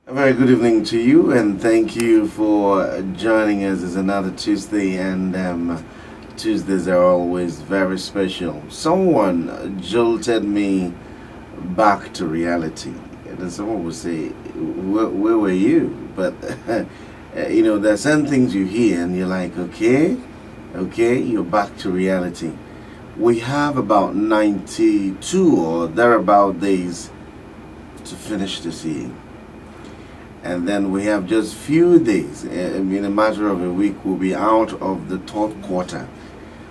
A very good evening to you, and thank you for joining us. It's another Tuesday, and Tuesdays are always very special. Someone jolted me back to reality. And then someone would say, where were you? But, you know, there are certain things you hear, and you're like, okay, you're back to reality. We have about 92 or thereabout days to finish this year. And then we have just few days. In a matter of a week, we'll be out of the third quarter.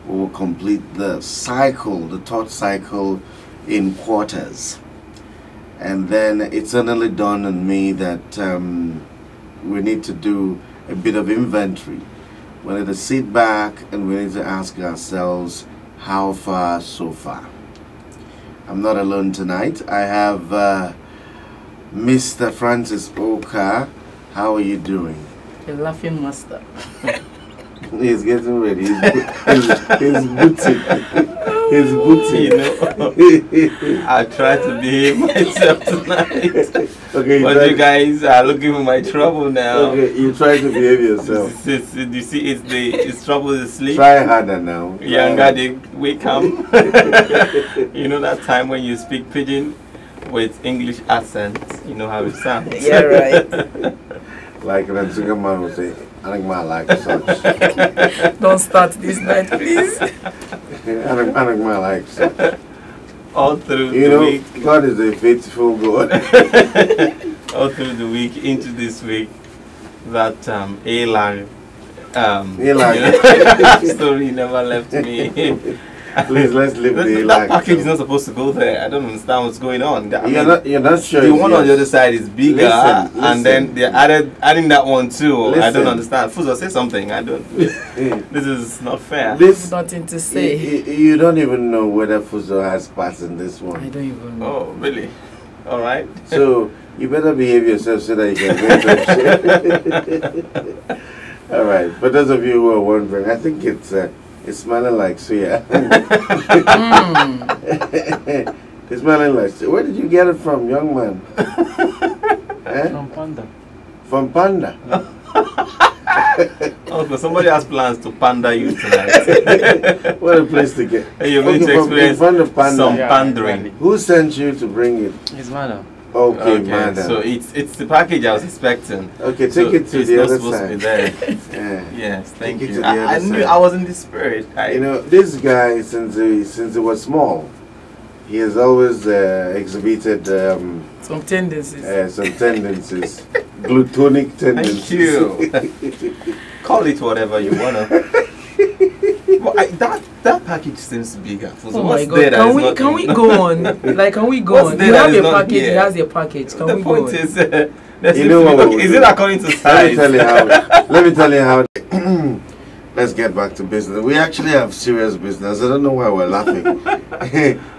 We will complete the cycle, the third cycle in quarters. And then it's suddenly dawned on me that we need to do a bit of inventory. We need to sit back and we need to ask ourselves, how far so far? I'm not alone tonight. I have Mr. Francis Oka. How are you doing? A laughing master. He's getting ready. He's booting. He's booting. You know, I try to behave myself tonight. Okay, but you guys are looking for my trouble now. Okay, you try to behave yourself. You see, it's trouble is sleep. Try harder now. Younger, they wake up. You know that time when you speak pidgin with English accent, you know how it sounds. Yeah, right. Like that single man would say, I think my like such. Don't start this night, please. I think my like such. All through you the know, week. God is a faithful God. All through the week, into this week, that A-line story never left me. Please, let's leave the that package is not supposed to go there. I don't understand what's going on. You're not sure. The one on the other side is bigger, listen. and then they're adding that one too. Listen. I don't understand. Fuzo, say something. I don't. This is not fair. This Nothing to say. You don't even know whether Fuzo has parts in this one. I don't even know. Oh, really? All right. So you better behave yourself so that you can get up. All right. For those of you who are wondering, I think it's smelling like suya. It's smelling like suya. Where did you get it from, young man? From Panda. From Panda? Oh, but somebody has plans to panda you tonight. What a place to get. You're going to experience some pandering. Exactly. Who sent you to bring it? His mother. Okay, madam. So it's the package I was expecting. Okay, take it to the other side. It's not supposed to be there. Yeah. Yes, thank Take it you. to the other I knew side. I was in the spirit. You know, this guy, since he was small, he has always exhibited Some tendencies. some tendencies, glutonic tendencies. Thank you. Call it whatever you wanna. Well, that package seems bigger. Oh my God! Can we go on? Like, can we go on? You have a package. He has a package. Can we go on? The point is, You know what is it according to size? Let me tell you how. Let's get back to business. We actually have serious business. I don't know why we're laughing.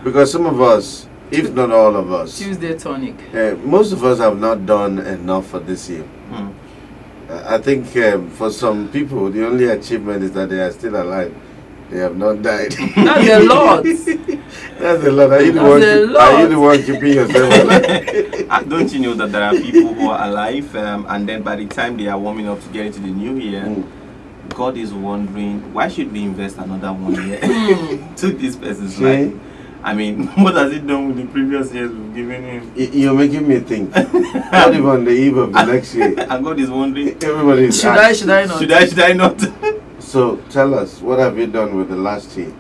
Because some of us, if not all of us, Tuesday tonic. most of us have not done enough for this year. I think for some people, the only achievement is that they are still alive. They have not died. That's a lot. That's a lot. Are you the one keeping yourself alive? Don't you know that there are people who are alive and then by the time they are warming up to get into the new year, God is wondering, why should we invest another 1 year to this person's life? I mean, what has it done with the previous years we've given him? You're making me think. Not even on the eve of the next year. And God is wondering, Everybody is Should I not? should I not? So tell us, what have you done with the last year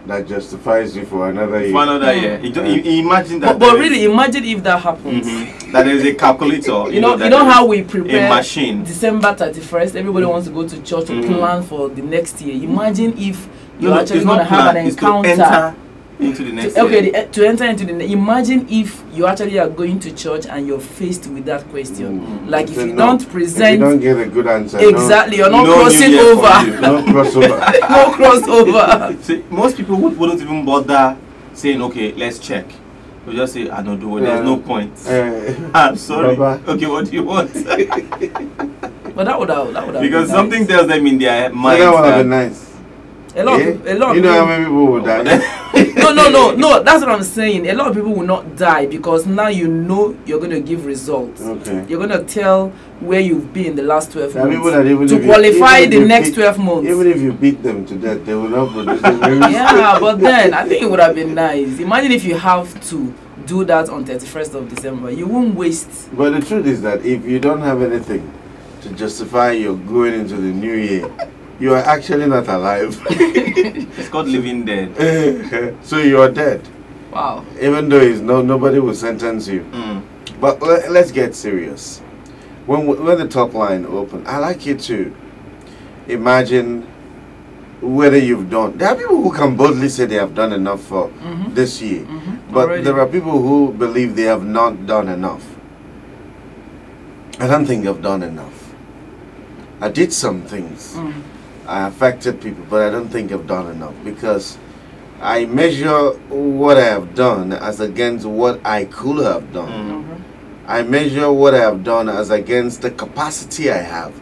that justifies you for another year? For another year. Imagine that. But really, imagine if that happens. That there is a calculator. You know how we prepare a machine. December 31st, everybody wants to go to church to plan for the next year. Imagine if you're No, actually it's going to not have plan, an it's to encounter. enter into the next year. To enter into the imagine if you actually are going to church and you're faced with that question. Like if you don't present, if you don't get a good answer, exactly, you're not no crossing New Year over. for you. no crossover. No crossover. See, most people wouldn't even bother saying, okay, let's check. They'll just say, I don't do it. There's no point. I'm sorry. Baba. Okay, what do you want? But that would have Because been something nice. tells them in their mind That would have that been nice. A lot of you know how many people will die? No, that's what I'm saying. A lot of people will not die because now you know you're going to give results. Okay. You're going to tell where you've been the last 12 There are people months that even to if qualify even the if next 12 months. Even if you beat them to death, they will not produce the news. Yeah, but then I think it would have been nice. Imagine if you have to do that on 31st of December. You won't waste. But the truth is that if you don't have anything to justify your going into the new year, you are actually not alive. It's called living dead. So you are dead. Wow. Even though nobody will sentence you. But let's get serious. When the top line open, I like you to imagine whether you've done. There are people who can boldly say they have done enough for this year. But Already. there are people who believe they have not done enough. I don't think I've done enough. I did some things. I affected people, but I don't think I've done enough because I measure what I have done as against what I could have done. I measure what I have done as against the capacity I have,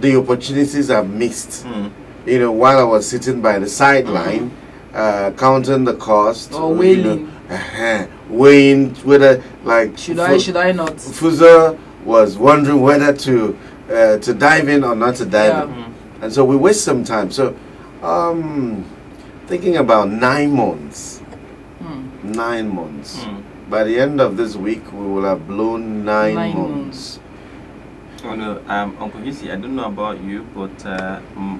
the opportunities I've missed. You know, while I was sitting by the sideline, counting the cost, or wailing, weighing whether like should I not? Fuza was wondering whether to dive in or not to dive in. And so we waste some time. So, thinking about 9 months. 9 months. By the end of this week, we will have blown 9 months. Oh no, Uncle Hissy, I don't know about you, but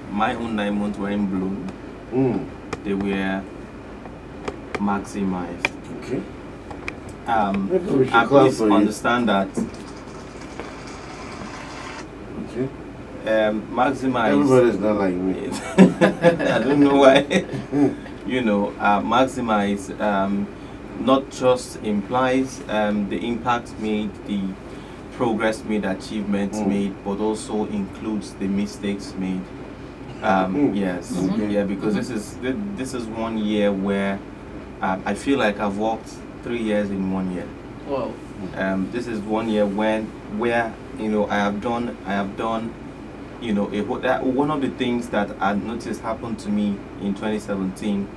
my own 9 months weren't blown. They were maximized. Okay. Please understand that. Okay. Maximize. Everybody's not like me. I don't know why. You know, maximize not just implies the impact made, the progress made, achievements made, but also includes the mistakes made. Yes, yeah, because this is 1 year where I feel like I've walked 3 years in 1 year. Wow. This is 1 year where you know I have done you know one of the things that I noticed happened to me in 2017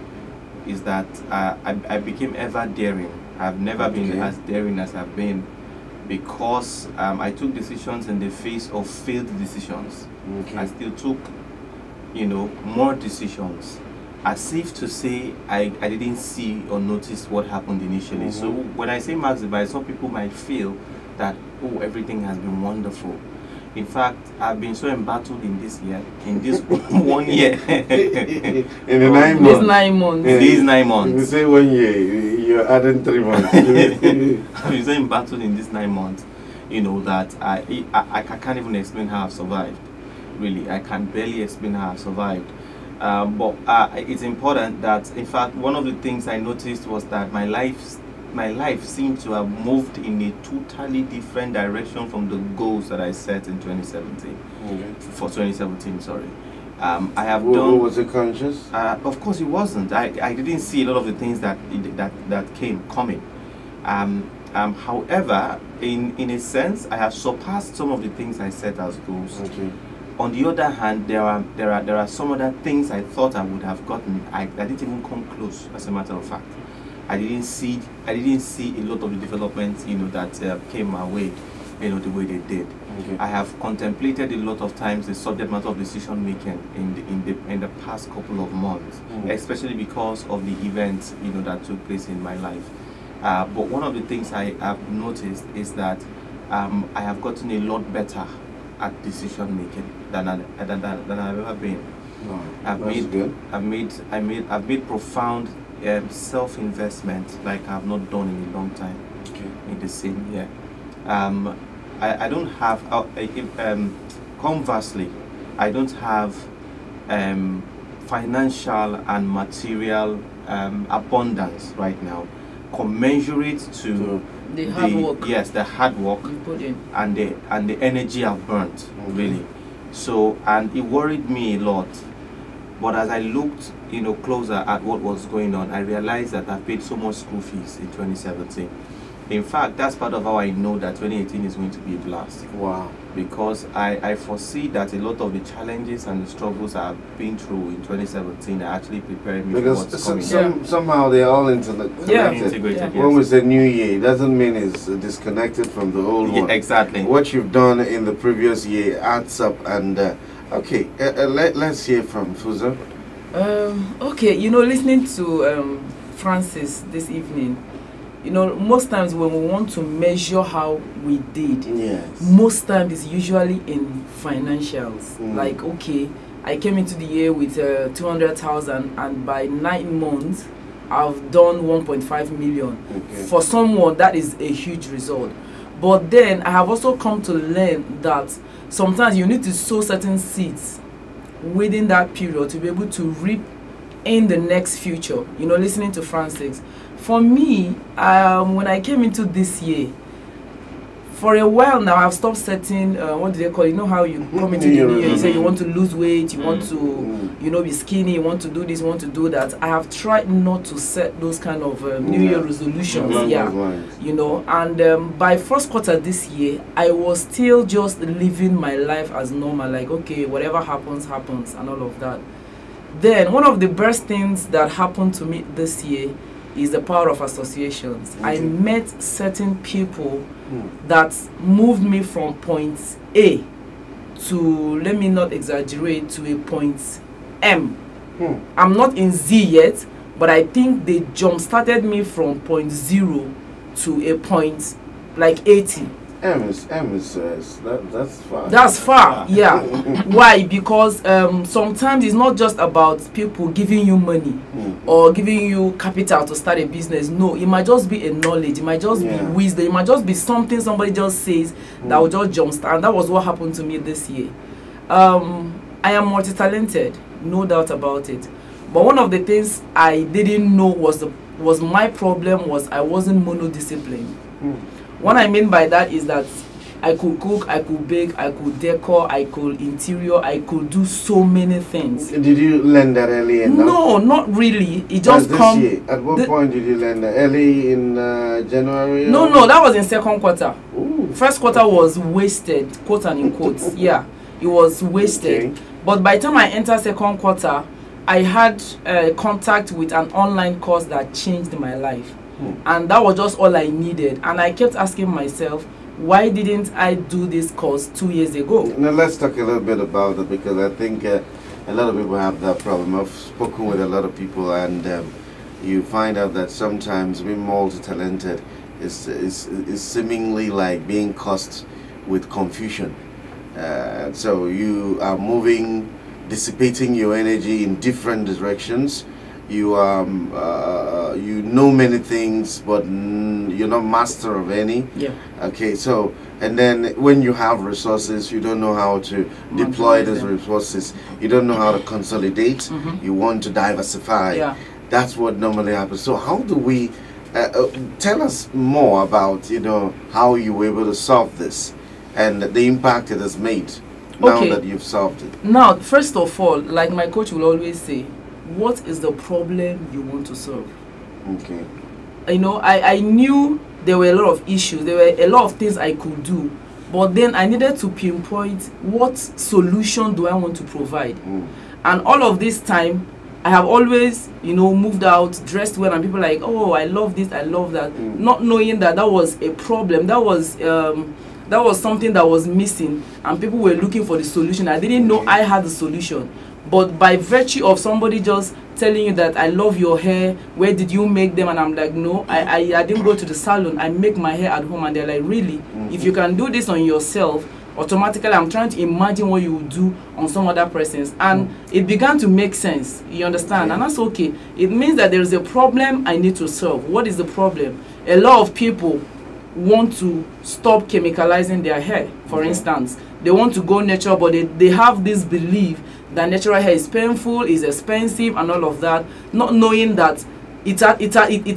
is that I became ever daring. I've never been as daring as I've been because I took decisions in the face of failed decisions. I still took, you know, more decisions, as if to say I didn't see or notice what happened initially. So when I say maximize, some people might feel that, oh, everything has been wonderful. In fact, I've been so embattled in this year, in this 1 year. In the 9 months. These 9 months. These 9 months. If you say 1 year, you're adding 3 months. I've been so embattled in this 9 months, you know, that I can't even explain how I've survived. Really, I can barely explain how I've survived. But it's important that, in fact, one of the things I noticed was that my life seemed to have moved in a totally different direction from the goals that I set in 2017. For 2017, sorry. I have done. Was it conscious? Of course, it wasn't. I didn't see a lot of the things that came coming. However, in a sense, I have surpassed some of the things I set as goals. On the other hand, there are some other things I thought I would have gotten. I didn't even come close. As a matter of fact, I didn't see a lot of the developments, you know, that came my way, you know, the way they did. I have contemplated a lot of times the subject matter of decision making in the past couple of months, especially because of the events, you know, that took place in my life. But one of the things I have noticed is that I have gotten a lot better at decision making than I've ever been. I've made profound self-investment like I've not done in a long time in the same year. I don't have conversely, I don't have financial and material abundance right now commensurate to the hard work. Yes, the hard work you put in. and the energy I've burnt, really. So, and it worried me a lot. But as I looked, you know, closer at what was going on, I realized that I paid so much school fees in 2017. In fact, that's part of how I know that 2018 is going to be a blast. Wow. because I foresee that a lot of the challenges and the struggles I've been through in 2017 are actually preparing me because for what's coming. somehow they're all integrated. Integrated, When we say new year, it doesn't mean it's disconnected from the old one. Exactly. What you've done in the previous year adds up. And okay, let's hear from Fuzo. Okay, you know, listening to Francis this evening, you know, most times when we want to measure how we did, most times it's usually in financials. Like, okay, I came into the year with 200,000, and by 9 months, I've done 1.5 million. Okay. For someone, that is a huge result. But then I have also come to learn that sometimes you need to sow certain seeds within that period to be able to reap in the next future. You know, listening to Francis. For me, when I came into this year, for a while now, I've stopped setting, what do they call it? You know how you come into the new year, you say you want to lose weight, you want to, you know, be skinny, you want to do this, you want to do that. I have tried not to set those kind of New Year resolutions, you know. And by first quarter this year, I was still just living my life as normal, like, okay, whatever happens, happens, and all of that. Then, one of the best things that happened to me this year is the power of associations. I met certain people that moved me from point A to, let me not exaggerate, to a point M. I'm not in Z yet, but I think they jump-started me from point 0 to a point like 80. M is that's far. That's far, yeah. Why? Because sometimes it's not just about people giving you money or giving you capital to start a business. No, it might just be a knowledge, it might just be wisdom, it might just be something somebody just says that will just jumpstart. And that was what happened to me this year. I am multi-talented, no doubt about it. But one of the things I didn't know was my problem was I wasn't monodisciplined. What I mean by that is that I could cook, I could bake, I could decor, I could interior, I could do so many things. Did you learn that early enough? No, not really. It just this year. At what point did you learn that? Early in January? No, that was in second quarter. Ooh. First quarter was wasted, quote and in quotes. Yeah, it was wasted. Okay. But by the time I entered second quarter, I had contact with an online course that changed my life. And that was just all I needed. And I kept asking myself, why didn't I do this course 2 years ago? Now let's talk a little bit about it, because I think a lot of people have that problem. I've spoken with a lot of people, and you find out that sometimes being multi-talented is seemingly like being cursed with confusion. So you are dissipating your energy in different directions. You you know many things, but you're not master of any. Yeah. Okay. So, and then when you have resources, you don't know how to deploy those resources. You don't know how to consolidate. You want to diversify. Yeah. That's what normally happens. So, how do we? Tell us more about how you were able to solve this and the impact it has made now that you've solved it. Now, first of all, like my coach will always say, what is the problem you want to solve? Okay. You know, I knew there were a lot of issues, there were a lot of things I could do, but then I needed to pinpoint what solution do I want to provide. And all of this time, I have always, moved out, dressed well, and people are like, oh, I love this, I love that, not knowing that that was a problem, that was something that was missing, and people were looking for the solution. I didn't know I had the solution. But by virtue of somebody just telling you that I love your hair, where did you make them? And I'm like, no, I didn't go to the salon. I make my hair at home. And they're like, really? If you can do this on yourself, automatically I'm trying to imagine what you would do on some other persons. And it began to make sense. You understand? And that's okay. It means that there is a problem I need to solve. What is the problem? A lot of people want to stop chemicalizing their hair, for instance. They want to go natural, but they have this belief that natural hair is painful, is expensive, and all of that, not knowing that it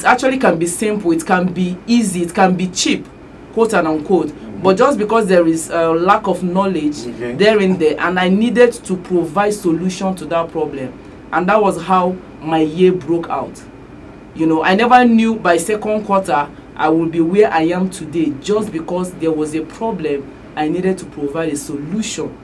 actually can be simple, it can be easy, it can be cheap, quote and unquote. But just because there is a lack of knowledge there, and I needed to provide solution to that problem, and that was how my year broke out. I never knew by second quarter I would be where I am today, just because there was a problem I needed to provide a solution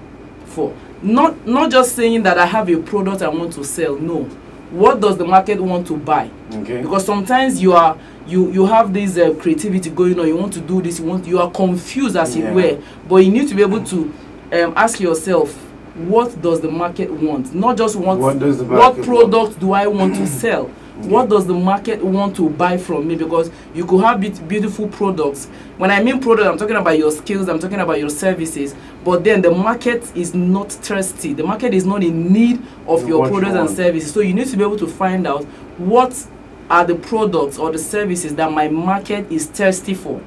for. Not just saying that I have a product I want to sell. No, what does the market want to buy? Okay. Because sometimes you have this creativity going on. You want to do this. You are confused as it were. But you need to be able to ask yourself, what does the market want? Not just what product do I want to sell? Okay. What does the market want to buy from me? Because you could have beautiful products. When I mean product, I'm talking about your skills, I'm talking about your services. But then the market is not thirsty. The market is not in need of your products and services. So you need to be able to find out what are the products or the services that my market is thirsty for.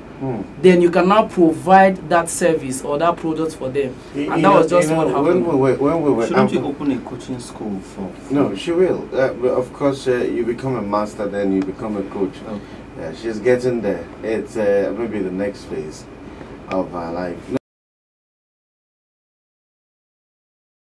Then you can now provide that service or that product for them. And that was just what happened. Shouldn't you open a coaching school for? No, she will. Of course, you become a master, then you become a coach. Okay. Yeah, she's getting there. It's maybe the next phase of her life. No.